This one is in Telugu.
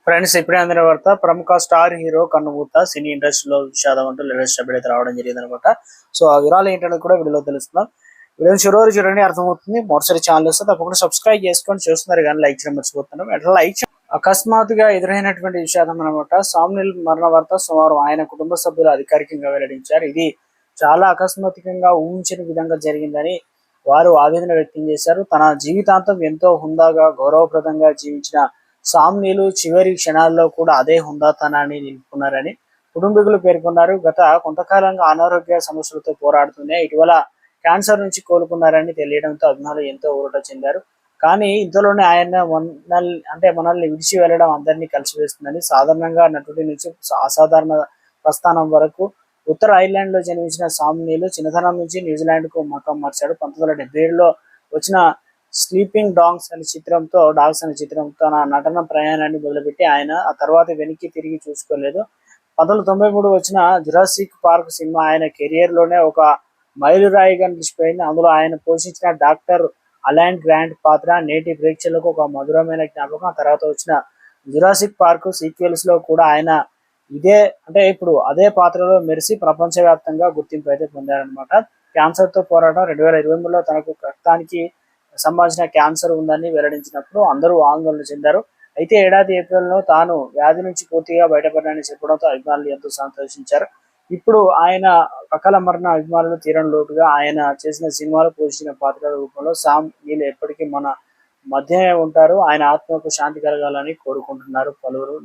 ఫ్రెండ్స్ ఇప్పుడే అందిన వార్త ప్రముఖ స్టార్ హీరో కన్నుమూత సినీ ఇండస్ట్రీలో విషాదం అంటూ లేటెస్ట్ అప్డేట్ అయితే రావడం జరిగింది అనమాట. సో ఆ వివరాలు ఏంటనేది కూడా వీడియోలో తెలుస్తున్నాం. వీడియో చివరి చూడండి, అర్థమవుతుంది. మొదటిసారి ఛానల్ వస్తే తప్పకుండా సబ్స్క్రైబ్ చేసుకొని చూస్తున్నారు కానీ లైక్ చేయడం మర్చిపోతున్నాం. ఎట్లా లైక్ అకస్మాత్తుగా ఎదురైనటువంటి విషాదం అనమాట. సామ్నిల్ మరణ వార్త సోమవారం ఆయన కుటుంబ సభ్యులు అధికారికంగా వెల్లడించారు. ఇది చాలా అకస్మాత్తుగా ఊహించని విధంగా జరిగిందని వారు ఆవేదన వ్యక్తం చేశారు. తన జీవితాంతం ఎంతో హుందాగా గౌరవప్రదంగా జీవించిన సామ్నీలు చివరి క్షణాల్లో కూడా అదే హుందాతనాన్ని నిలుపుకున్నారని కుటుంబీకులు పేర్కొన్నారు. గత కొంతకాలంగా అనారోగ్య సమస్యలతో పోరాడుతూనే ఇటీవల క్యాన్సర్ నుంచి కోలుకున్నారని తెలియడంతో అభిమానులు ఎంతో ఊరట చెందారు. కానీ ఇంతలోనే ఆయన మనల్ని విడిచి వెళ్ళడం అందరినీ కలిసివేస్తుందని, సాధారణంగా నటుడి నుంచి అసాధారణ ప్రస్థానం వరకు ఉత్తర ఐర్లాండ్ లో జన్మించిన సామ్నీలు చిన్నతనం నుంచి న్యూజిలాండ్ కు మకం మార్చాడు. 1977లో వచ్చిన స్లీపింగ్ డాగ్స్ అనే చిత్రంతో తన నటన ప్రయాణాన్ని మొదలుపెట్టి ఆయన ఆ తర్వాత వెనక్కి తిరిగి చూసుకోలేదు. 1993 వచ్చిన జురాసిక్ పార్క్ సినిమా ఆయన కెరియర్ లోనే ఒక మైలురాయిగా నిలిచిపోయింది. అందులో ఆయన పోషించిన డాక్టర్ అలాన్ గ్రాంట్ పాత్ర నేటి ప్రేక్షకులకు ఒక మధురమైన జ్ఞాపకం. ఆ తర్వాత వచ్చిన జురాసిక్ పార్క్ సీక్వెల్స్ లో కూడా ఆయన ఇప్పుడు అదే పాత్రలో మెరిసి ప్రపంచవ్యాప్తంగా గుర్తింపు అయితే పొందారనమాట. క్యాన్సర్ తో పోరాటం 2023లో తనకు రక్తానికి సంబంధించిన క్యాన్సర్ ఉందని వెల్లడించినప్పుడు అందరూ ఆందోళన చెందారు. అయితే ఏడాది ఏప్రిల్లో తాను వ్యాధి నుంచి పూర్తిగా బయటపడ్డానని చెప్పడంతో అభిమానులు ఎంతో సంతోషించారు. ఇప్పుడు ఆయన అకాల మరణ అభిమానులు తీరని లోటుగా ఆయన చేసిన సినిమాలు పోషించిన పాత్రల రూపంలో సామ్ నీల్ ఎప్పటికీ మన మధ్యనే ఉంటారు. ఆయన ఆత్మకు శాంతి కలగాలని కోరుకుంటున్నారు పలువురు.